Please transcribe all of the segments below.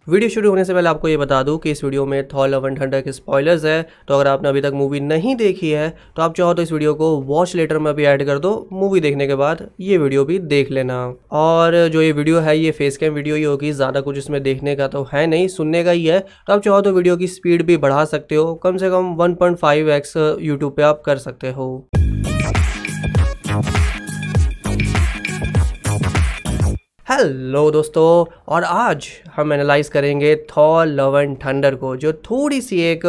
Video शुरू होने से पहले आपको ये बता दूं कि इस वीडियो में थॉर लव एंड थंडर के स्पॉयलर्स है। तो अगर आपने अभी तक मूवी नहीं देखी है तो आप चाहो तो इस वीडियो को वॉच लेटर में भी ऐड कर दो। मूवी देखने के बाद ये वीडियो भी देख लेना। और जो ये वीडियो है ये फेस कैम वीडियो ही होगी, ज़्यादा कुछ इसमें देखने का तो है नहीं, सुनने का ही है। तो आप चाहो तो वीडियो की स्पीड भी बढ़ा सकते हो, कम से कम 1.5x यूट्यूब पे आप कर सकते हो। हेलो दोस्तों, और आज हम एनालाइज करेंगे थॉर लव एंड थंडर को, जो थोड़ी सी एक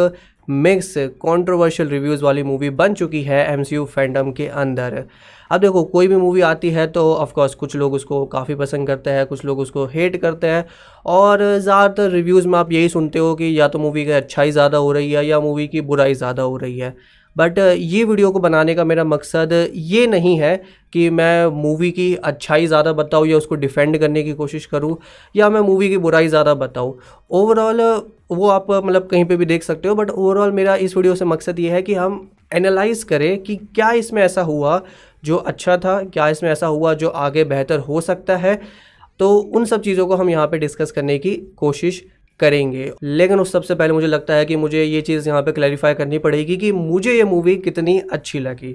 मिक्स कंट्रोवर्शियल रिव्यूज़ वाली मूवी बन चुकी है एमसीयू फैंडम के अंदर। अब देखो, कोई भी मूवी आती है तो ऑफ कोर्स कुछ लोग उसको काफ़ी पसंद करते हैं, कुछ लोग उसको हेट करते हैं, और ज़्यादातर रिव्यूज़ में आप यही सुनते हो कि या तो मूवी की अच्छाई ज़्यादा हो रही है या मूवी की बुराई ज़्यादा हो रही है। बट ये वीडियो को बनाने का मेरा मकसद ये नहीं है कि मैं मूवी की अच्छाई ज़्यादा बताऊँ या उसको डिफेंड करने की कोशिश करूँ या मैं मूवी की बुराई ज़्यादा बताऊँ। ओवरऑल वो आप मतलब कहीं पे भी देख सकते हो, बट ओवरऑल मेरा इस वीडियो से मकसद ये है कि हम एनालाइज़ करें कि क्या इसमें ऐसा हुआ जो अच्छा था, क्या इसमें ऐसा हुआ जो आगे बेहतर हो सकता है। तो उन सब चीज़ों को हम यहाँ पे डिस्कस करने की कोशिश करेंगे। लेकिन उस सबसे पहले मुझे लगता है कि मुझे ये चीज़ यहाँ पे क्लैरिफाई करनी पड़ेगी कि मुझे ये मूवी कितनी अच्छी लगी।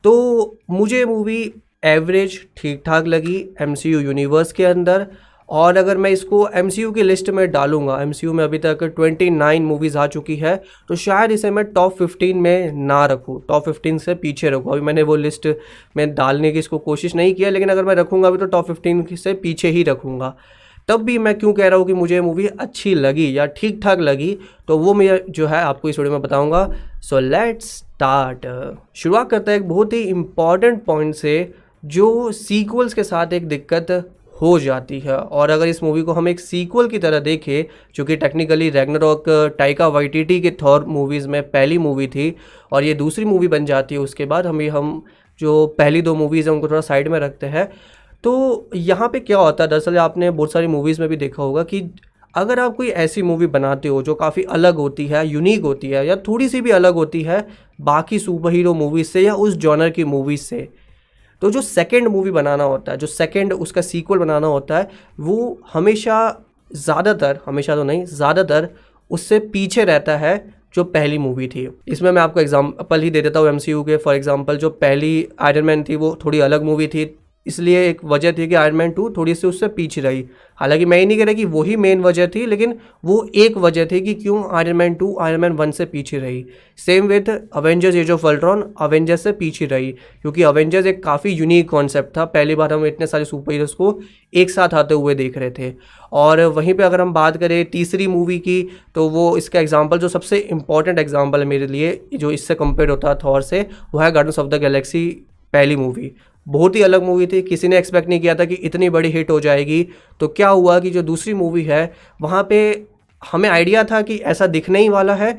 तो मुझे ये मूवी एवरेज ठीक ठाक लगी एमसीयू यूनिवर्स के अंदर। और अगर मैं इसको एमसीयू की लिस्ट में डालूंगा, एमसीयू में अभी तक 29 मूवीज़ आ चुकी है, तो शायद इसे मैं टॉप 15 में ना रखूँ, टॉप 15 से पीछे रखूँ। अभी मैंने वो लिस्ट में डालने की इसको कोशिश नहीं किया, लेकिन अगर मैं रखूँगा अभी तो टॉप 15 से पीछे ही रखूँगा। तब भी मैं क्यों कह रहा हूँ कि मुझे मूवी अच्छी लगी या ठीक ठाक लगी, तो वो मैं जो है आपको इस वीडियो में बताऊँगा। So let's start. शुरुआत करते हैं एक बहुत ही इम्पॉर्टेंट पॉइंट से, जो सीक्वल्स के साथ एक दिक्कत हो जाती है। और अगर इस मूवी को हम एक सीक्वल की तरह देखें, जो कि टेक्निकली रैग्नारॉक टाइका वाइटिटी के थॉर मूवीज़ में पहली मूवी थी, और ये दूसरी मूवी बन जाती है उसके बाद, हम जो पहली दो मूवीज़ हैं उनको थोड़ा साइड में रखते हैं। तो यहाँ पे क्या होता है, दरअसल आपने बहुत सारी मूवीज़ में भी देखा होगा कि अगर आप कोई ऐसी मूवी बनाते हो जो काफ़ी अलग होती है, यूनिक होती है, या थोड़ी सी भी अलग होती है बाकी सुपर हीरो मूवीज़ से या उस जॉनर की मूवीज़ से, तो जो सेकंड मूवी बनाना होता है, जो सेकंड उसका सीक्वल बनाना होता है, वो हमेशा ज़्यादातर, हमेशा तो नहीं, ज़्यादातर उससे पीछे रहता है जो पहली मूवी थी। इसमें मैं आपको एग्जांपल ही दे देता हूँ एमसीयू के। फॉर एग्जांपल जो पहली आयरन मैन थी वो थोड़ी अलग मूवी थी, इसलिए एक वजह थी कि आयरन मैन 2 थोड़ी सी उससे पीछे रही। हालांकि मैं ये नहीं कह रहा कि वही मेन वजह थी, लेकिन वो एक वजह थी कि क्यों आयरन मैन 2 आयरन मैन 1 से पीछे रही। Same with Avengers as of Ultron, Avengers से पीछे रही, क्योंकि अवेंजर्स एक काफ़ी यूनिक कॉन्सेप्ट था। पहली बार हम इतने सारे सुपर हीरोज़ को एक साथ आते हुए देख रहे थे। और वहीं पर अगर हम बात करें तीसरी मूवी की, तो वो इसका एग्जाम्पल, जो सबसे इंपॉर्टेंट एग्जाम्पल है मेरे लिए जो इससे कंपेयर होता है थॉर से, वो है गार्डियंस ऑफ द गैलेक्सी पहली मूवी। बहुत ही अलग मूवी थी, किसी ने एक्सपेक्ट नहीं किया था कि इतनी बड़ी हिट हो जाएगी। तो क्या हुआ कि जो दूसरी मूवी है वहाँ पे हमें आइडिया था कि ऐसा दिखने ही वाला है।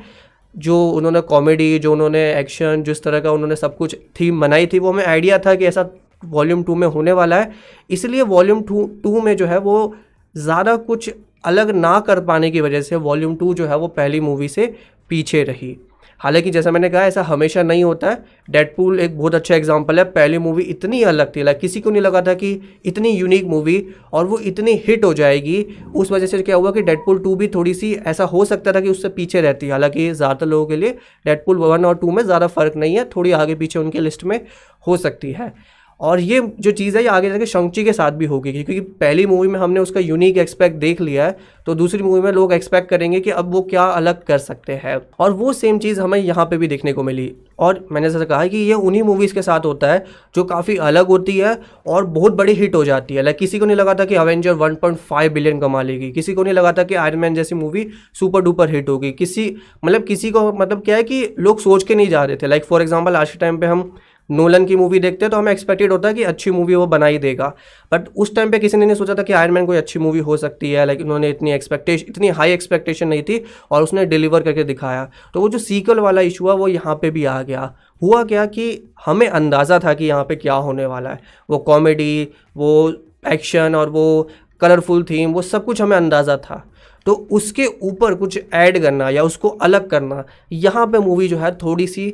जो उन्होंने कॉमेडी, जो उन्होंने एक्शन, जिस तरह का उन्होंने सब कुछ थीम बनाई थी, वो हमें आइडिया था कि ऐसा वॉल्यूम 2 में होने वाला है। इसलिए वॉल्यूम 2 में जो है वो ज़्यादा कुछ अलग ना कर पाने की वजह से वॉल्यूम 2 जो है वो पहली मूवी से पीछे रही। हालांकि जैसा मैंने कहा, ऐसा हमेशा नहीं होता है। डेडपूल एक बहुत अच्छा एग्जांपल है। पहली मूवी इतनी अलग थी, लाइक किसी को नहीं लगा था कि इतनी यूनिक मूवी और वो इतनी हिट हो जाएगी। उस वजह से क्या हुआ कि डेडपूल 2 भी थोड़ी सी ऐसा हो सकता था कि उससे पीछे रहती। हालांकि ज़्यादातर लोगों के लिए डेडपूल 1 और 2 में ज़्यादा फर्क नहीं है, थोड़ी आगे पीछे उनके लिस्ट में हो सकती है। और ये जो चीज़ है ये आगे जाके शॉन्ग-ची के साथ भी होगी, क्योंकि पहली मूवी में हमने उसका यूनिक एक्सपेक्ट देख लिया है, तो दूसरी मूवी में लोग एक्सपेक्ट करेंगे कि अब वो क्या अलग कर सकते हैं। और वो सेम चीज़ हमें यहाँ पे भी देखने को मिली। और मैंने जैसा कहा कि ये उन्हीं मूवीज़ के साथ होता है जो काफ़ी अलग होती है और बहुत बड़ी हिट हो जाती है। लाइक किसी को नहीं लगा था कि अवेंजर 1.5 बिलियन कमा लेगी, किसी को नहीं लगा था कि आयरन मैन जैसी मूवी सुपर डुपर हिट होगी। किसी को मतलब क्या है कि लोग सोच के नहीं जा रहे थे। लाइक फॉर एग्जाम्पल आज के टाइम पे हम नोलन की मूवी देखते हैं तो हमें एक्सपेक्टेड होता है कि अच्छी मूवी वो बना ही देगा, बट उस टाइम पे किसी ने नहीं सोचा था कि आयरन मैन कोई अच्छी मूवी हो सकती है। लाइक उन्होंने इतनी हाई एक्सपेक्टेशन नहीं थी और उसने डिलीवर करके दिखाया। तो वो जो सीक्वल वाला इशू हुआ वो यहाँ पे भी आ गया। हुआ क्या कि हमें अंदाज़ा था कि यहाँ पे क्या होने वाला है। वो कॉमेडी, वो एक्शन और वो कलरफुल थीम, वो सब कुछ हमें अंदाज़ा था। तो उसके ऊपर कुछ ऐड करना या उसको अलग करना, यहाँ पे मूवी जो है थोड़ी सी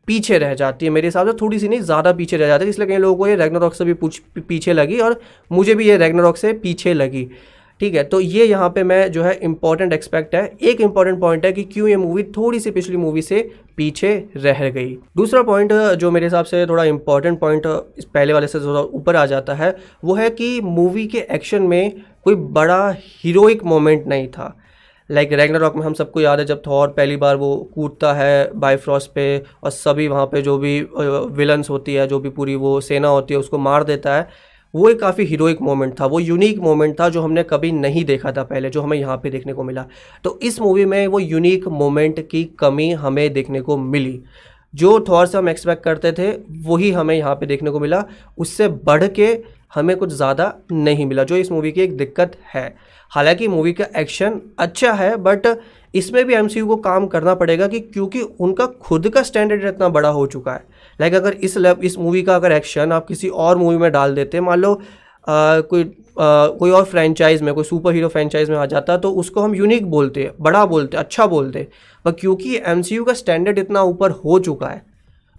पीछे रह जाती है। मेरे हिसाब से थोड़ी सी नहीं, ज़्यादा पीछे रह जाती है। इसलिए कई लोगों को ये रैग्नारॉक से भी पीछे लगी और मुझे भी ये रैग्नारॉक से पीछे लगी। ठीक है, तो ये यहाँ पे मैं जो है इंपॉर्टेंट एक्सपेक्ट है, एक इंपॉर्टेंट पॉइंट है कि क्यों ये मूवी थोड़ी सी पिछली मूवी से पीछे रह गई। दूसरा पॉइंट जो मेरे हिसाब से थोड़ा इंपॉर्टेंट पॉइंट इस पहले वाले से थोड़ा ऊपर आ जाता है, वो है कि मूवी के एक्शन में कोई बड़ा हीरोइक मोमेंट नहीं था। लाइक रैग्नारॉक में हम सबको याद है जब थॉर पहली बार वो कूदता है बाइफ्रॉस्ट पे और सभी वहाँ पे जो भी विलन्स होती है, जो भी पूरी वो सेना होती है, उसको मार देता है। वो एक काफ़ी हीरोइक मोमेंट था, वो यूनिक मोमेंट था जो हमने कभी नहीं देखा था पहले, जो हमें यहाँ पे देखने को मिला। तो इस मूवी में वो यूनिक मोमेंट की कमी हमें देखने को मिली। जो थॉर से हम एक्सपेक्ट करते थे वही हमें यहाँ पे देखने को मिला, उससे बढ़ के हमें कुछ ज़्यादा नहीं मिला, जो इस मूवी की एक दिक्कत है। हालांकि मूवी का एक्शन अच्छा है, बट इसमें भी एमसीयू को काम करना पड़ेगा कि क्योंकि उनका खुद का स्टैंडर्ड इतना बड़ा हो चुका है। लाइक अगर इस मूवी का अगर एक्शन आप किसी और मूवी में डाल देते, मान लो कोई और फ्रेंचाइज में, कोई सुपर हीरो फ्रेंचाइज में आ जाता, तो उसको हम यूनिक बोलते, बड़ा बोलते, अच्छा बोलते। पर क्योंकि एमसीयू का स्टैंडर्ड इतना ऊपर हो चुका है,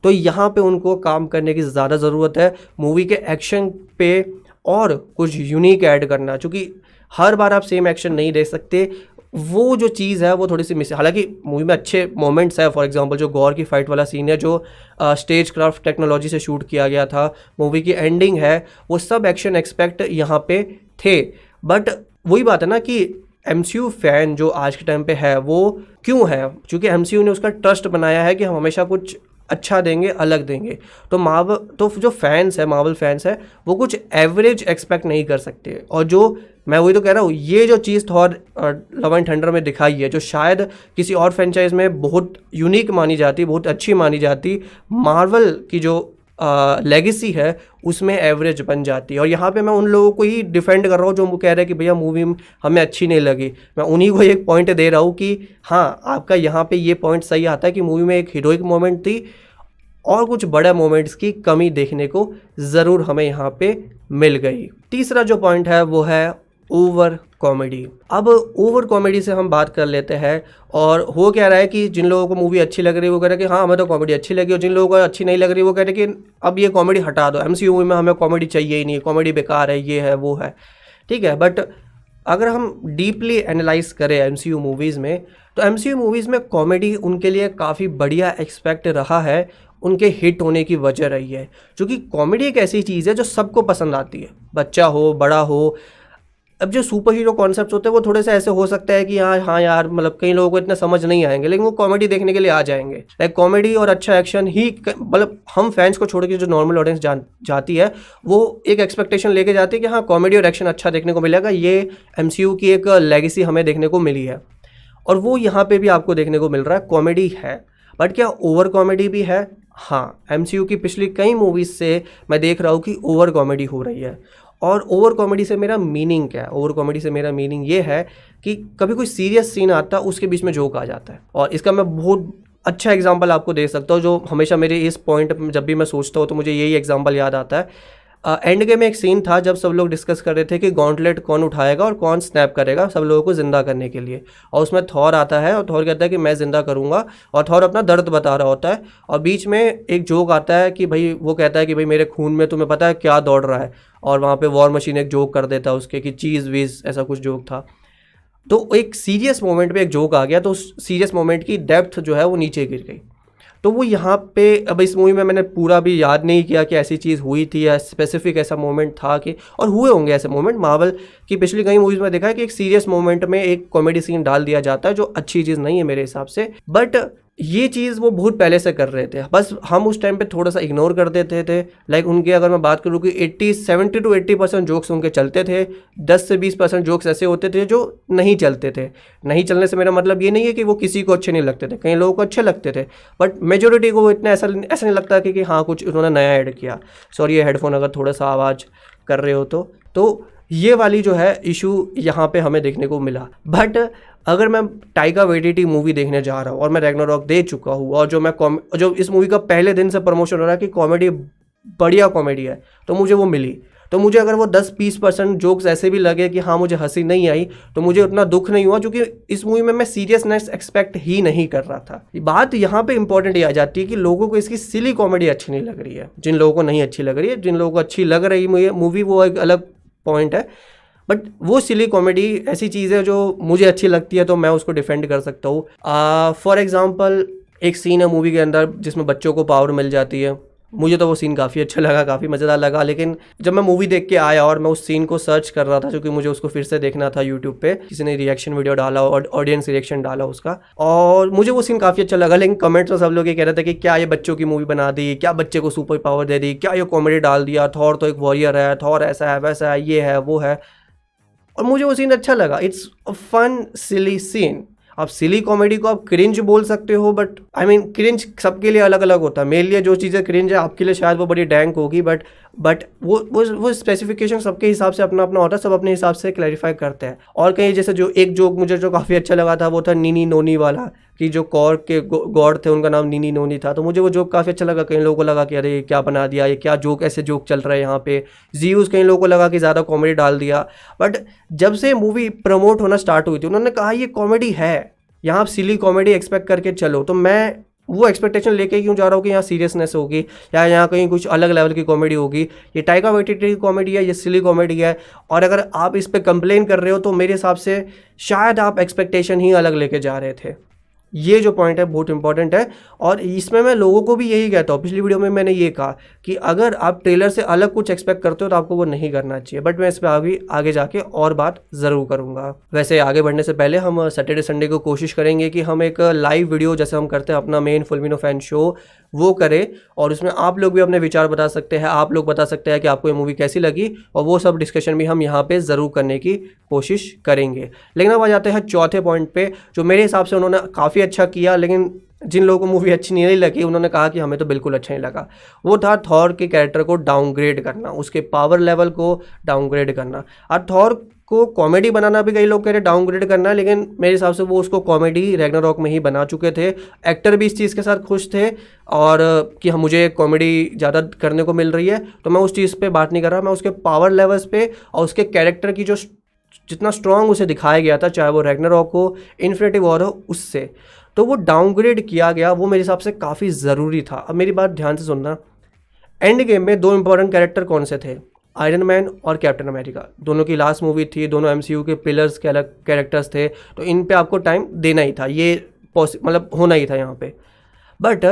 तो यहाँ पे उनको काम करने की ज़्यादा ज़रूरत है मूवी के एक्शन पे और कुछ यूनिक ऐड करना, क्योंकि हर बार आप सेम एक्शन नहीं देख सकते। वो जो चीज़ है वो थोड़ी सी मिस है। हालांकि मूवी में अच्छे मोमेंट्स है, फॉर एग्जांपल जो गॉर की फाइट वाला सीन है, जो स्टेज क्राफ्ट टेक्नोलॉजी से शूट किया गया था, मूवी की एंडिंग है, वो सब एक्शन एक्सपेक्ट यहाँ पे थे। बट वही बात है ना कि एमसीयू फैन जो आज के टाइम पे है वो क्यों है, क्योंकि एमसीयू ने उसका ट्रस्ट बनाया है कि हम हमेशा कुछ अच्छा देंगे, अलग देंगे। तो जो फैंस है, मार्वल फैंस है, वो कुछ एवरेज एक्सपेक्ट नहीं कर सकते। और जो मैं वही तो कह रहा हूँ, ये जो चीज़ थॉर लव एंड थंडर में दिखाई है, जो शायद किसी और फ्रेंचाइज में बहुत यूनिक मानी जाती, बहुत अच्छी मानी जाती, मार्वल की जो लेगेसी है उसमें एवरेज बन जाती है। और यहाँ पे मैं उन लोगों को ही डिफेंड कर रहा हूँ जो कह रहे हैं कि भैया मूवी हमें अच्छी नहीं लगी। मैं उन्हीं को एक पॉइंट दे रहा हूँ कि हाँ, आपका यहाँ पे ये पॉइंट सही आता है कि मूवी में एक हीरोइक मोमेंट थी और कुछ बड़े मोमेंट्स की कमी देखने को ज़रूर हमें यहाँ पे मिल गई। तीसरा जो पॉइंट है वो है ओवर कॉमेडी। अब ओवर कॉमेडी से हम बात कर लेते हैं। और हो क्या रहा है कि जिन लोगों को मूवी अच्छी लग रही है वो कह रहे हैं कि हाँ हमें तो कॉमेडी अच्छी लगी, और जिन लोगों को अच्छी नहीं लग रही वो कह रहे हैं कि अब ये कॉमेडी हटा दो, एमसीयू मूवी में हमें कॉमेडी चाहिए ही नहीं, कॉमेडी बेकार है, ये है वो है। ठीक है, बट अगर हम डीपली एनालाइज करें एमसीयू मूवीज़ में, तो एमसीयू मूवीज़ में कॉमेडी उनके लिए काफ़ी बढ़िया एक्सपेक्ट रहा है, उनके हिट होने की वजह रही है। क्योंकि कॉमेडी एक ऐसी चीज़ है जो सबको पसंद आती है, बच्चा हो बड़ा हो। अब जो सुपर हीरो कॉन्सेप्ट्स होते हैं वो थोड़े से ऐसे हो सकता है कि हाँ यार, मतलब कई लोगों को इतना समझ नहीं आएंगे, लेकिन वो कॉमेडी देखने के लिए आ जाएंगे। लाइक कॉमेडी और अच्छा एक्शन ही, मतलब हम फैंस को छोड़ के जो नॉर्मल ऑडियंस जाती है वो एक एक्सपेक्टेशन लेके जाती है कि हाँ कॉमेडी और एक्शन अच्छा देखने को मिलेगा, ये एमसीयू की एक लेगेसी हमें देखने को मिली है। और वो यहाँ पे भी आपको देखने को मिल रहा है, कॉमेडी है। बट क्या ओवर कॉमेडी भी है? हाँ, एमसीयू की पिछली कई मूवीज़ से मैं देख रहा हूँ कि ओवर कॉमेडी हो रही है। और ओवर कॉमेडी से मेरा मीनिंग क्या है? ओवर कॉमेडी से मेरा मीनिंग ये है कि कभी कोई सीरियस सीन आता है उसके बीच में जोक आ जाता है। और इसका मैं बहुत अच्छा एग्जांपल आपको दे सकता हूँ, जो हमेशा मेरे इस पॉइंट जब भी मैं सोचता हूँ तो मुझे यही एग्जांपल याद आता है। एंड गेम में एक सीन था जब सब लोग डिस्कस कर रहे थे कि गॉन्टलेट कौन उठाएगा और कौन स्नैप करेगा सब लोगों को ज़िंदा करने के लिए। और उसमें थॉर आता है और थॉर कहता है कि मैं ज़िंदा करूँगा, और थॉर अपना दर्द बता रहा होता है। और बीच में एक जोक आता है कि भाई, वो कहता है कि भाई मेरे खून में तुम्हें पता है क्या दौड़ रहा है, और वहाँ पे वॉर मशीन एक जोक कर देता है उसके कि चीज़ वीज़, ऐसा कुछ जोक था। तो एक सीरियस मोमेंट पे एक जोक आ गया, तो उस सीरियस मोमेंट की डेप्थ जो है वो नीचे गिर गई। तो वो यहाँ पे, अब इस मूवी में मैंने पूरा भी याद नहीं किया कि ऐसी चीज़ हुई थी या स्पेसिफिक ऐसा मोमेंट था कि, और हुए होंगे ऐसे मोमेंट। मार्वल की पिछली कई मूवीज़ में देखा है कि एक सीरियस मोमेंट में एक कॉमेडी सीन डाल दिया जाता है, जो अच्छी चीज़ नहीं है मेरे हिसाब से। बट ये चीज़ वो बहुत पहले से कर रहे थे, बस हम उस टाइम पे थोड़ा सा इग्नोर कर देते थे। लाइक उनके, अगर मैं बात करूँ कि 70 to 80% जोक्स उनके चलते थे, 10 से 20% जोक्स ऐसे होते थे जो नहीं चलते थे। नहीं चलने से मेरा मतलब ये नहीं है कि वो किसी को अच्छे नहीं लगते थे, कई लोगों को अच्छे लगते थे, बट मेजोरिटी को वो इतना ऐसा नहीं लगता कि हाँ कुछ उन्होंने नया ऐड किया। सॉरी, ये हेडफोन अगर थोड़ा सा आवाज़ कर रहे हो तो ये वाली जो है इशू यहाँ पे हमें देखने को मिला। बट अगर मैं टाइका वेटिटी मूवी देखने जा रहा हूँ और मैं रैग्नारॉक दे चुका हूँ, और जो इस मूवी का पहले दिन से प्रमोशन हो रहा है कि कॉमेडी बढ़िया कॉमेडी है, तो मुझे वो मिली। तो मुझे अगर वो 10-20% जोक्स ऐसे भी लगे कि हाँ मुझे हंसी नहीं आई, तो मुझे उतना दुख नहीं हुआ, क्योंकि इस मूवी में मैं सीरियसनेस एक्सपेक्ट ही नहीं कर रहा था। बात यहाँ पे इंपॉर्टेंट ये आ जाती है कि लोगों को इसकी सिली कॉमेडी अच्छी नहीं लग रही है, जिन लोगों को नहीं अच्छी लग रही है। जिन लोगों को अच्छी लग रही मूवी वो एक अलग पॉइंट है, बट वो सिली कॉमेडी ऐसी चीज़ है जो मुझे अच्छी लगती है, तो मैं उसको डिफेंड कर सकता हूँ। फॉर एग्जांपल एक सीन है मूवी के अंदर जिसमें बच्चों को पावर मिल जाती है। मुझे तो वो सीन काफ़ी अच्छा लगा, काफ़ी मज़ेदार लगा। लेकिन जब मैं मूवी देख के आया और मैं उस सीन को सर्च कर रहा था, क्योंकि मुझे उसको फिर से देखना था यूट्यूब पे, किसी ने रिएक्शन वीडियो डाला और ऑडियंस रिएक्शन डाला उसका, और मुझे वो सीन काफ़ी अच्छा लगा। लेकिन कमेंट्स में सब लोग ये कह रहे थे कि क्या ये बच्चों की मूवी बना दी, क्या बच्चे को सुपर पावर दे दी, क्या ये कॉमेडी डाल दिया, थॉर तो एक वॉरियर है, थॉर ऐसा है वैसा है, ये है वो है। और मुझे वो सीन अच्छा लगा। It's a fun silly scene. आप सिली कॉमेडी को आप क्रिंज बोल सकते हो, बट आई मीन क्रिंज सबके लिए अलग अलग होता है। मेरे लिए जो चीज़ें क्रिंज है आपके लिए शायद वो बड़ी डैंक होगी, बट वो स्पेसिफिकेशन सबके हिसाब से अपना अपना होता है, सब अपने हिसाब से क्लैरिफाई करते हैं। और कहीं जैसे जो एक जोक मुझे जो काफ़ी अच्छा लगा था वो था नीनी नोनी वाला, कि जो कौर के गॉड थे उनका नाम नीनी नोनी था। तो मुझे वो जोक काफ़ी अच्छा लगा। कई लोगों को लगा कि अरे ये क्या बना दिया, ये क्या जोक, ऐसे जोक चल रहा है यहाँ पे। जीयूज कई लोगों को लगा कि ज़्यादा कॉमेडी डाल दिया। बट जब से मूवी प्रमोट होना स्टार्ट हुई थी उन्होंने कहा ये कॉमेडी है, यहाँ आप सिली कॉमेडी एक्सपेक्ट करके चलो। तो मैं वो एक्सपेक्टेशन लेके क्यों जा रहा हूँ कि यहाँ सीरियसनेस होगी या यहाँ कहीं कुछ अलग लेवल की कॉमेडी होगी। ये टाइका वाइटिटी की कॉमेडी है, ये सिली कॉमेडी है। और अगर आप इस पे कंप्लेन कर रहे हो तो मेरे हिसाब से शायद आप एक्सपेक्टेशन ही अलग लेके जा रहे थे। ये जो पॉइंट है बहुत इंपॉर्टेंट है। और इसमें मैं लोगों को भी यही कहता हूँ, पिछली वीडियो में मैंने ये कहा कि अगर आप ट्रेलर से अलग कुछ एक्सपेक्ट करते हो तो आपको वो नहीं करना चाहिए। बट मैं इस पर आगे जाके और बात ज़रूर करूँगा। वैसे आगे बढ़ने से पहले हम सैटरडे संडे को कोशिश करेंगे कि हम एक लाइव वीडियो जैसे हम करते हैं अपना मेन फिल्मिनो फैन शो वो करें, और उसमें आप लोग भी अपने विचार बता सकते हैं, आप लोग बता सकते हैं कि आपको ये मूवी कैसी लगी, और वो सब डिस्कशन भी हम यहाँ पे ज़रूर करने की कोशिश करेंगे। लेकिन अब आ जाते हैं चौथे पॉइंट पे, जो मेरे हिसाब से उन्होंने काफ़ी अच्छा किया, लेकिन जिन लोगों को मूवी अच्छी नहीं लगी उन्होंने कहा कि हमें तो बिल्कुल अच्छा नहीं लगा। वो था थॉर के कैरेक्टर को डाउनग्रेड करना, उसके पावर लेवल को डाउनग्रेड करना। और थॉर को कॉमेडी बनाना भी कई लोग कह रहे डाउनग्रेड करना है, लेकिन मेरे हिसाब से वो उसको कॉमेडी रैग्नारॉक में ही बना चुके थे। एक्टर भी इस चीज़ के साथ खुश थे, और कि हम मुझे कॉमेडी ज़्यादा करने को मिल रही है। तो मैं उस चीज़ पे बात नहीं कर रहा, मैं उसके पावर लेवल्स पे और उसके कैरेक्टर की जो जितना स्ट्रॉन्ग उसे दिखाया गया था, चाहे वो रैग्नारॉक हो, इन्फिनिटी वॉर हो, उससे तो वो डाउनग्रेड किया गया, वो मेरे हिसाब से काफ़ी ज़रूरी था। अब मेरी बात ध्यान से सुनना, एंड गेम में दो इंपॉर्टेंट कैरेक्टर कौन से थे? आयरन मैन और कैप्टन अमेरिका। दोनों की लास्ट मूवी थी, दोनों एमसीयू के पिलर्स के अलग कैरेक्टर्स थे, तो इन पे आपको टाइम देना ही था, ये मतलब होना ही था यहाँ पे। बट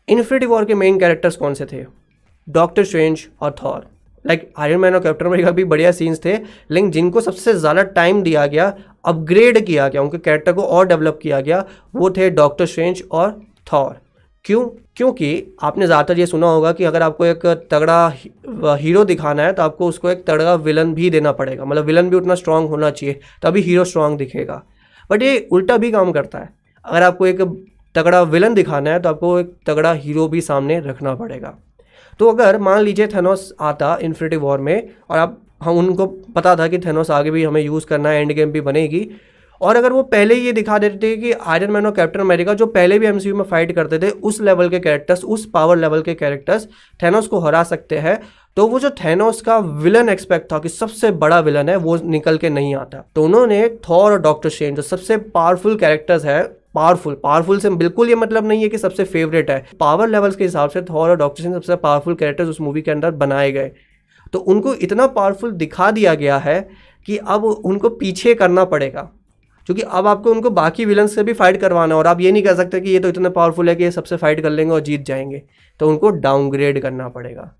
इन्फिनिटी वॉर के मेन कैरेक्टर्स कौन से थे? डॉक्टर स्ट्रेंज और थॉर। लाइक आयरन मैन और कैप्टन अमेरिका भी बढ़िया सीन्स थे, लेकिन जिनको सबसे ज़्यादा टाइम दिया गया, अपग्रेड किया गया, उनके कैरेक्टर को और डेवलप किया गया, वो थे डॉक्टर स्ट्रेंज और थॉर। क्यों? क्योंकि आपने ज़्यादातर ये सुना होगा कि अगर आपको एक तगड़ा हीरो दिखाना है तो आपको उसको एक तगड़ा विलन भी देना पड़ेगा, मतलब विलन भी उतना स्ट्रांग होना चाहिए तभी हीरो स्ट्रांग दिखेगा। बट ये उल्टा भी काम करता है, अगर आपको एक तगड़ा विलन दिखाना है तो आपको एक तगड़ा हीरो भी सामने रखना पड़ेगा। तो अगर मान लीजिए थेनोस आता इन्फिनिटी वॉर में, और हम उनको पता था कि थेनोस आगे भी हमें यूज़ करना है, एंड गेम भी बनेगी, और अगर वो पहले ही ये दिखा देते कि आयरन मैन और कैप्टन अमेरिका जो पहले भी एमसीयू में फाइट करते थे, उस लेवल के कैरेक्टर्स, उस पावर लेवल के कैरेक्टर्स थेनोस को हरा सकते हैं, तो वो जो थेनोस का विलन एक्सपेक्ट था कि सबसे बड़ा विलन है, वो निकल के नहीं आता। तो उन्होंने थॉर और डॉक्टर स्ट्रेंज जो सबसे पावरफुल कैरेक्टर्स है, पावरफुल से बिल्कुल ये मतलब नहीं है कि सबसे फेवरेट है, पावर लेवल्स के हिसाब से थॉर और डॉक्टर स्ट्रेंज सबसे पावरफुल कैरेक्टर्स उस मूवी के अंदर बनाए गए। तो उनको इतना पावरफुल दिखा दिया गया है कि अब उनको पीछे करना पड़ेगा, क्योंकि अब आपको उनको बाकी विलन्स से भी फाइट करवाना है, और आप ये नहीं कह सकते कि ये तो इतना पावरफुल है कि ये सबसे फाइट कर लेंगे और जीत जाएंगे, तो उनको डाउनग्रेड करना पड़ेगा।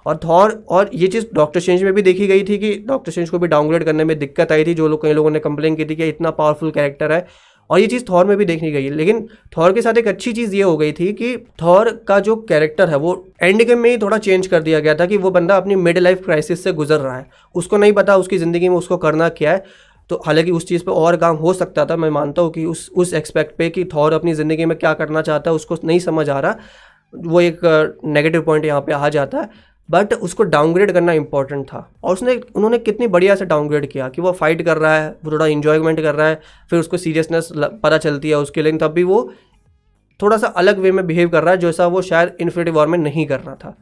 और थॉर, और ये चीज़ डॉक्टर स्ट्रेंज में भी देखी गई थी कि डॉक्टर स्ट्रेंज को भी डाउनग्रेड करने में दिक्कत आई थी, कई लोगों ने कंप्लेन की थी कि इतना पावरफुल कैरेक्टर है, और ये चीज़ थॉर में भी देखनी गई है। लेकिन थॉर के साथ एक अच्छी चीज़ ये हो गई थी कि थॉर का जो कैरेक्टर है वो एंड गेम में ही थोड़ा चेंज कर दिया गया था, कि वो बंदा अपनी मिड लाइफ क्राइसिस से गुजर रहा है, उसको नहीं पता उसकी ज़िंदगी में उसको करना क्या है। तो हालांकि उस चीज़ पे और काम हो सकता था, मैं मानता हूँ कि उस एक्सपेक्ट पे कि थॉर अपनी ज़िंदगी में क्या करना चाहता है उसको नहीं समझ आ रहा, वो एक नेगेटिव पॉइंट यहाँ पे आ जाता है। बट उसको डाउनग्रेड करना इंपॉर्टेंट था, और उन्होंने कितनी बढ़िया से डाउनग्रेड किया कि वो फाइट कर रहा है, वो थोड़ा इंजॉयमेंट कर रहा है, फिर उसको सीरियसनेस पता चलती है उसके, लेकिन तब भी वो थोड़ा सा अलग वे में बिहेव कर रहा है, जैसा वो शायद इन्फिनिटी वॉर में नहीं कर रहा था।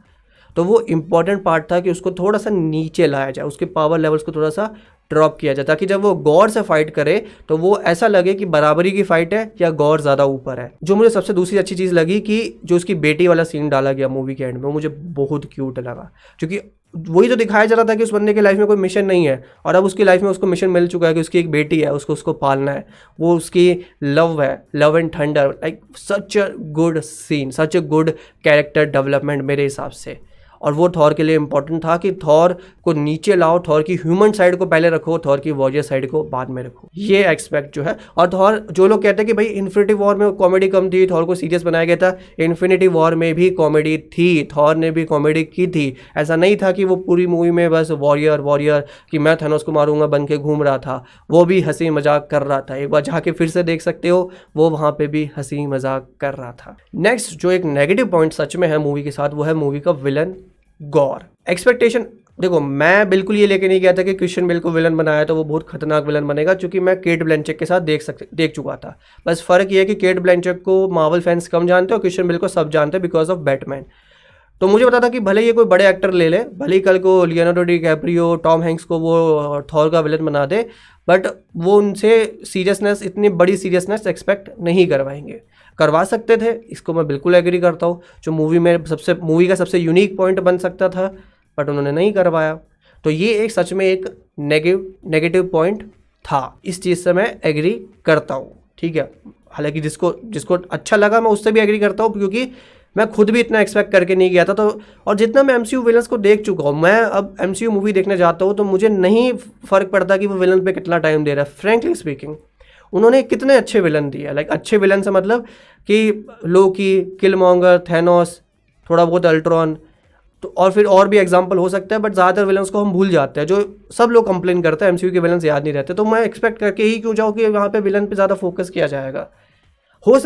तो वो इम्पॉर्टेंट पार्ट था कि उसको थोड़ा सा नीचे लाया जाए, उसके पावर लेवल्स को थोड़ा सा ड्रॉप किया जाए, ताकि जब वो गॉड से फाइट करे तो वो ऐसा लगे कि बराबरी की फाइट है या गॉड ज़्यादा ऊपर है। जो मुझे सबसे दूसरी अच्छी चीज़ लगी कि जो उसकी बेटी वाला सीन डाला गया मूवी के एंड में, वो मुझे बहुत क्यूट लगा, क्योंकि वही तो दिखाया जा रहा था कि उस बंदे की लाइफ में कोई मिशन नहीं है और अब उसकी लाइफ में उसको मिशन मिल चुका है कि उसकी एक बेटी है, उसको पालना है, वो उसकी लव है, Love and Thunder. Like such a good scene, such a good character development मेरे हिसाब से। और वो थॉर के लिए इंपॉर्टेंट था कि थॉर को नीचे लाओ, थॉर की ह्यूमन साइड को पहले रखो, थॉर की वॉरियर साइड को बाद में रखो, ये एक्सपेक्ट जो है। और थॉर, जो लोग कहते हैं कि भाई इन्फिनिटी वॉर में कॉमेडी कम थी, थॉर को सीरियस बनाया गया था, इन्फिनिटी वॉर में भी कॉमेडी थी, थॉर ने भी कॉमेडी की थी। ऐसा नहीं था कि वो पूरी मूवी में बस वॉरियर वॉरियर कि मैं थैनोस को मारूंगा बन के घूम रहा था, वो भी हंसी मजाक कर रहा था। एक बार जाके फिर से देख सकते हो, वो वहाँ पे भी हंसी मजाक कर रहा था। नेक्स्ट जो एक नेगेटिव पॉइंट सच में है मूवी के साथ, वो है मूवी का विलन गॉर। एक्सपेक्टेशन, देखो मैं बिल्कुल ये लेके नहीं गया था कि क्रिश्चियन बेल को विलन बनाया तो वो बहुत खतरनाक विलन बनेगा, क्योंकि मैं केट ब्लैंचेट के साथ देख चुका था। बस फर्क ये है कि केट ब्लैंचेट को मार्वल फैंस कम जानते हैं और क्रिश्चियन बेल को सब जानते हैं बिकॉज ऑफ बैटमैन। तो मुझे पता था कि भले ये कोई बड़े एक्टर ले ले, भले ही कल को लियोनार्डो डिकैप्रियो, टॉम हैंक्स को वो थॉर का विलन बना दे, बट वो उनसे सीरियसनेस, इतनी बड़ी सीरियसनेस एक्सपेक्ट नहीं करवाएंगे। करवा सकते थे, इसको मैं बिल्कुल एग्री करता हूँ, जो मूवी का सबसे यूनिक पॉइंट बन सकता था, बट उन्होंने नहीं करवाया। तो ये एक सच में एक नेगेटिव पॉइंट था, इस चीज़ से मैं एग्री करता हूँ, ठीक है। हालांकि जिसको अच्छा लगा मैं उससे भी एग्री करता हूँ, क्योंकि मैं खुद भी इतना एक्सपेक्ट करके नहीं गया था। तो और जितना मैं एमसीयू विलन्स को देख चुका हूँ, मैं अब एमसीयू मूवी देखने जाता हूँ तो मुझे नहीं फ़र्क पड़ता कि वो विलन पे कितना टाइम दे रहा है। फ्रेंकली स्पीकिंग, उन्होंने कितने अच्छे विलन दिए, लाइक अच्छे विलन से मतलब कि लोकी, किलमॉन्गर, थैनोस, थोड़ा बहुत अल्ट्रॉन, तो और फिर और भी एग्जांपल हो सकता है, बट ज़्यादातर विलन्स को हम भूल जाते हैं। जो सब लोग कंप्लेन करते हैं एमसीयू के विलन्स याद नहीं रहते, तो मैं एक्सपेक्ट करके ही क्यों जाऊँ कि वहाँ पे विलन पे ज़्यादा फोकस किया जाएगा। हो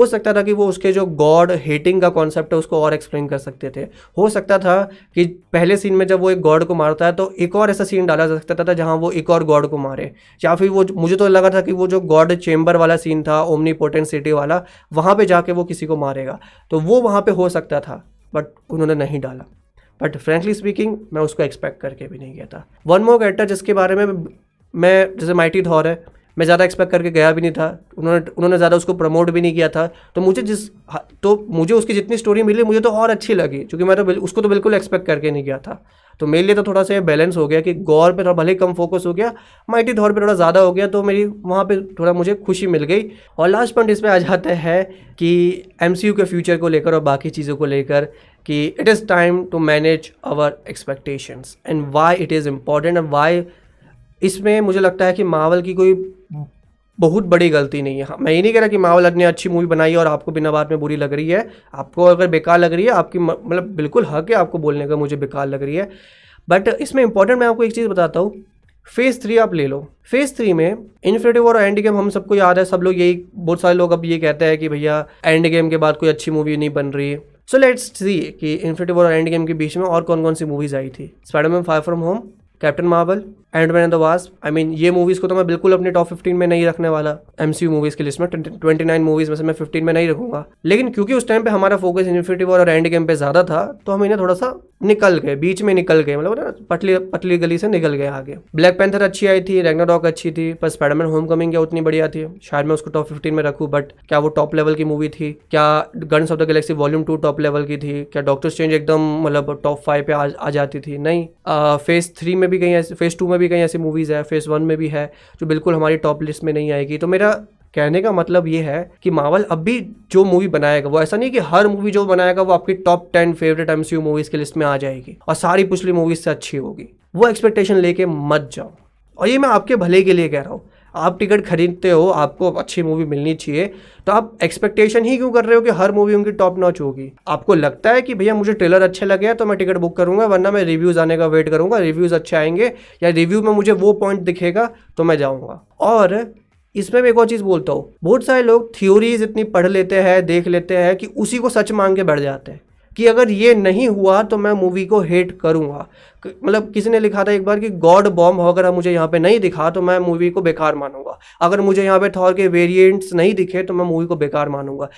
सकता था कि वो उसके जो गॉड हेटिंग का कॉन्सेप्ट है उसको और एक्सप्लेन कर सकते थे। हो सकता था कि पहले सीन में जब वो एक गॉड को मारता है तो एक और ऐसा सीन डाला जा सकता था जहां वो एक और गॉड को मारे, या फिर वो, मुझे तो लगा था कि वो जो गॉड चेम्बर वाला सीन था, ओमनीपोटेंट सिटी वाला, वहाँ पे जाके वो किसी को मारेगा, तो वो वहाँ पे हो सकता था, बट उन्होंने नहीं डाला। बट फ्रेंकली स्पीकिंग मैं उसको एक्सपेक्ट करके भी नहीं गया था। वन मोर कैरेक्टर जिसके बारे में मैं, जैसे माइटी थॉर है, मैं ज़्यादा एक्सपेक्ट करके गया भी नहीं था, उन्होंने ज़्यादा उसको प्रमोट भी नहीं किया था, तो मुझे उसकी जितनी स्टोरी मिली मुझे तो और अच्छी लगी, क्योंकि मैं तो उसको तो बिल्कुल एक्सपेक्ट करके नहीं गया था। तो मेरे लिए तो थोड़ा सा बैलेंस हो गया कि गॉर पे थोड़ा भले कम फोकस हो गया, माइटी थॉर पे थोड़ा ज़्यादा हो गया, तो मेरी वहाँ पे थोड़ा मुझे खुशी मिल गई। और लास्ट पॉइंट इस पर आ जाता है कि एमसीयू के फ्यूचर को लेकर और बाकी चीज़ों को लेकर कि it is time to manage our expectations and why it is important and why. इसमें मुझे लगता है कि मार्वल की कोई बहुत बड़ी गलती नहीं है। मैं ये नहीं कह रहा कि मार्वल इतनी अच्छी मूवी बनाई है और आपको बिना बात में बुरी लग रही है। आपको अगर बेकार लग रही है, आपकी मतलब बिल्कुल हक है आपको बोलने का मुझे बेकार लग रही है, बट इसमें इंपॉर्टेंट मैं आपको एक चीज़ बताता हूँ। फेज़ 3 आप ले लो, फेज़ 3 में इन्फिनिटी वॉर और एंड गेम हम सबको याद है, सब लोग यही, बहुत सारे लोग अब ये कहते हैं कि भैया एंड गेम के बाद कोई अच्छी मूवी नहीं बन रही। सो लेट्स सी कि इन्फिनिटी वॉर और एंड गेम के बीच में और कौन कौन सी मूवीज़ आई थी। Spiderman Far From Home, Captain Marvel, Antman and the Wasp. I mean ये मूवीज़ को तो मैं बिल्कुल अपनी टॉप 15 में नहीं रखने वाला एमसीयू मूवीज़ की लिस्ट में। 29 मूवीज़ में से मैं 15 में नहीं रखूंगा, लेकिन क्योंकि उस टाइम पे हमारा फोकस इन्फिनिटी वॉर और एंड गेम पे ज़्यादा था, तो हम इन्हें थोड़ा सा निकल गए, बीच में निकल गए, मतलब पतली गली से निकल गए आगे। ब्लैक पैंथर अच्छी आई थी, रैग्नारॉक अच्छी थी, पर स्पाइडरमैन होमकमिंग क्या उतनी बढ़िया थी, शायद मैं उसको टॉप 15 में रखूँ, बट क्या वो टॉप लेवल की मूवी थी? क्या guns of the Galaxy volume 2 top level की थी? क्या डॉक्टर स्ट्रेंज एकदम मतलब टॉप 5 पे आ जाती थी? नहीं। फेज़ 3 में भी कहीं ऐसी, फेज़ 2 में भी कहीं ऐसी मूवीज़ है, फेज़ 1 में भी है, जो बिल्कुल हमारी टॉप लिस्ट में नहीं आएगी। तो मेरा कहने का मतलब ये है कि मार्वल अब भी जो मूवी बनाएगा, वो ऐसा नहीं कि हर मूवी जो बनाएगा वो आपकी टॉप 10 फेवरेट एमसीयू मूवीज़ की लिस्ट में आ जाएगी और सारी पिछली मूवीज़ से अच्छी होगी। वो एक्सपेक्टेशन लेके मत जाओ, और ये मैं आपके भले के लिए कह रहा हूँ। आप टिकट खरीदते हो, आपको अच्छी मूवी मिलनी चाहिए, तो आप एक्सपेक्टेशन ही क्यों कर रहे हो कि हर मूवी उनकी टॉप नॉच होगी? आपको लगता है कि भैया मुझे ट्रेलर अच्छे लगे हैं तो मैं टिकट बुक करूंगा, वरना मैं रिव्यूज़ आने का वेट करूंगा, रिव्यूज़ अच्छे आएंगे या रिव्यू में मुझे वो पॉइंट दिखेगा तो मैं जाऊँगा। और इसमें मैं एक और चीज़ बोलता हूँ, बहुत सारे लोग थ्योरीज इतनी पढ़ लेते हैं, देख लेते हैं कि उसी को सच मान के बैठ जाते हैं कि अगर ये नहीं हुआ तो मैं मूवी को हेट करूँगा। मतलब किसी ने लिखा था एक बार कि गॉड बॉम्ब अगर मुझे यहाँ पे नहीं दिखा तो मैं मूवी को बेकार मानूंगा, अगर मुझे यहाँ पे थॉर के वेरिएंट्स नहीं दिखे तो मैं मूवी को बेकार मानूंगा।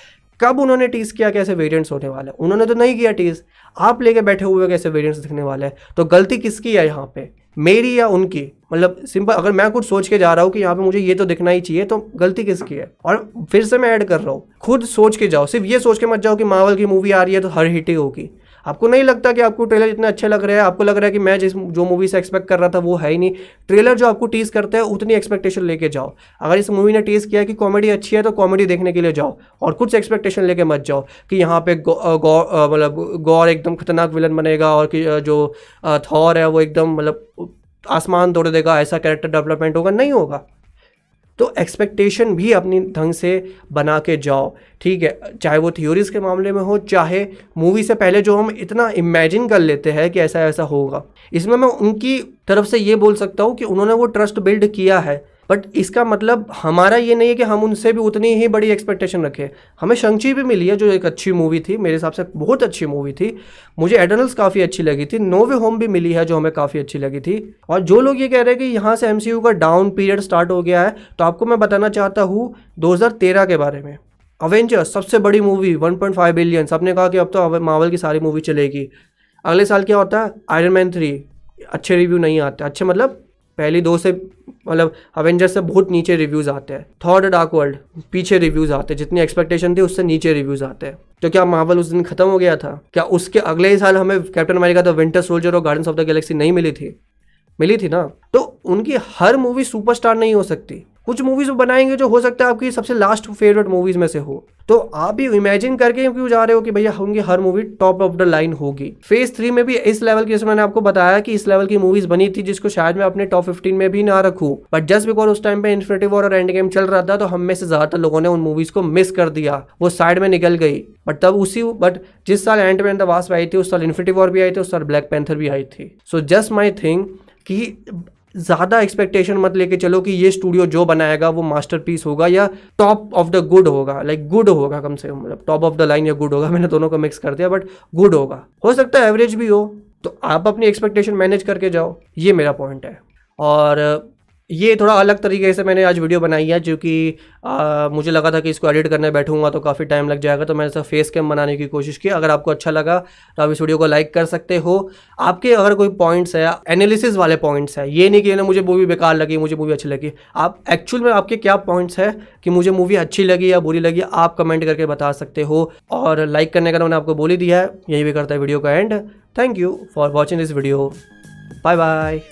कब उन्होंने टीज किया कैसे वेरिएंट्स होने वाले हैं? उन्होंने तो नहीं किया टीज, आप लेके बैठे हुए कैसे वेरिएंट्स दिखने वाले हैं। तो गलती किसकी है यहाँ पे, मेरी या उनकी? मतलब सिंपल, अगर मैं कुछ सोच के जा रहा हूँ कि यहाँ पे मुझे ये तो दिखना ही चाहिए, तो गलती किसकी है? और फिर से मैं ऐड कर रहा हूँ, खुद सोच के जाओ, सिर्फ ये सोच के मत जाओ कि मार्वल की मूवी आ रही है तो हर हिट ही होगी। आपको नहीं लगता कि आपको ट्रेलर इतने अच्छे लग रहे हैं, आपको लग रहा है कि मैं जो मूवी से एक्सपेक्ट कर रहा था वो है ही नहीं, ट्रेलर जो आपको टीज करता है उतनी एक्सपेक्टेशन लेके जाओ। अगर इस मूवी ने टीज किया कि कॉमेडी अच्छी है तो कॉमेडी देखने के लिए जाओ, और कुछ एक्सपेक्टेशन लेके मत जाओ कि यहाँ पे मतलब गॉर एकदम खतरनाक विलन बनेगा और कि जो थॉर है वो एकदम मतलब आसमान तोड़ देगा, ऐसा कैरेक्टर डेवलपमेंट होगा, नहीं होगा। तो एक्सपेक्टेशन भी अपनी ढंग से बना के जाओ, ठीक है, चाहे वो थ्योरीज के मामले में हो, चाहे मूवी से पहले जो हम इतना इमेजिन कर लेते हैं कि ऐसा ऐसा होगा। इसमें मैं उनकी तरफ से ये बोल सकता हूँ कि उन्होंने वो ट्रस्ट बिल्ड किया है, बट इसका मतलब हमारा ये नहीं है कि हम उनसे भी उतनी ही बड़ी एक्सपेक्टेशन रखें। हमें शंची भी मिली है जो एक अच्छी मूवी थी, मेरे हिसाब से बहुत अच्छी मूवी थी, मुझे एटर्नल्स काफ़ी अच्छी लगी थी। नो वे होम भी मिली है जो हमें काफ़ी अच्छी लगी थी। और जो लोग ये कह रहे हैं कि यहाँ से MCU का डाउन पीरियड स्टार्ट हो गया है, तो आपको मैं बताना चाहता हूँ 2013 के बारे में। अवेंजर्स सबसे बड़ी मूवी, 1.5 बिलियन, सबने कहा कि अब तो मार्वल की सारी मूवी चलेगी। अगले साल क्या होता है, आयरन मैन 3, अच्छे रिव्यू नहीं आते, अच्छे मतलब पहली 2 से मतलब अवेंजर्स से बहुत नीचे रिव्यूज़ आते हैं। थॉर डार्क वर्ल्ड पीछे रिव्यूज़ आते हैं, जितनी एक्सपेक्टेशन थी उससे नीचे रिव्यूज़ आते हैं। तो क्या मार्वल उस दिन खत्म हो गया था? क्या उसके अगले ही साल हमें captain America the winter soldier और गार्डियंस ऑफ द गैलेक्सी नहीं मिली थी? मिली थी ना। तो उनकी हर मूवी सुपरस्टार नहीं हो सकती, कुछ मूवीज वो बनाएंगे जो हो सकता है आपकी सबसे लास्ट फेवरेट मूवीज में से हो। तो आप भी इमेजिन करके क्यों जा रहे हो कि भैया उनकी हर movie top of the line होगी। फेज 3 में भी इस लेवल की, जैसे मैंने आपको बताया कि इस लेवल की मूवीज बनी थी जिसको शायद मैं अपने टॉप 15 में भी ना रखूं, बट जस्ट बिकॉज उस टाइम पे इन्फिनिटी वॉर और एंड गेम चल रहा था, तो हम में से ज्यादातर लोगों ने उन मूवीज को मिस कर दिया, वो साइड में निकल गई। बट जिस साल एंड मैन द वास्प आई थी, उस साल इन्फिनिटी वॉर भी आई थी, उस साल ब्लैक पैंथर भी आई थी। सो जस्ट माई थिंग कि ज़्यादा एक्सपेक्टेशन मत लेके चलो कि ये स्टूडियो जो बनाएगा वो मास्टरपीस होगा या टॉप ऑफ द गुड होगा, लाइक गुड होगा कम से कम, मतलब टॉप ऑफ द लाइन या गुड होगा, मैंने दोनों को मिक्स कर दिया, बट गुड होगा, हो सकता है एवरेज भी हो। तो आप अपनी एक्सपेक्टेशन मैनेज करके जाओ, ये मेरा पॉइंट है। और ये थोड़ा अलग तरीके से मैंने आज वीडियो बनाई है, जो कि मुझे लगा था कि इसको एडिट करने बैठूंगा तो काफ़ी टाइम लग जाएगा, तो मैंने ऐसा फेस कैम बनाने की कोशिश की। अगर आपको अच्छा लगा तो आप इस वीडियो को लाइक कर सकते हो। आपके अगर कोई पॉइंट्स है, एनालिसिस वाले पॉइंट्स है, ये नहीं कि ना मुझे मूवी बेकार लगी, मुझे मूवी अच्छी लगी, आप एक्चुअल में आपके क्या पॉइंट्स है कि मुझे मूवी अच्छी लगी या बुरी लगी, आप कमेंट करके बता सकते हो। और लाइक करने का मैंने आपको बोल ही दिया है, यही भी करता है वीडियो का end. Thank you for watching this video, bye bye.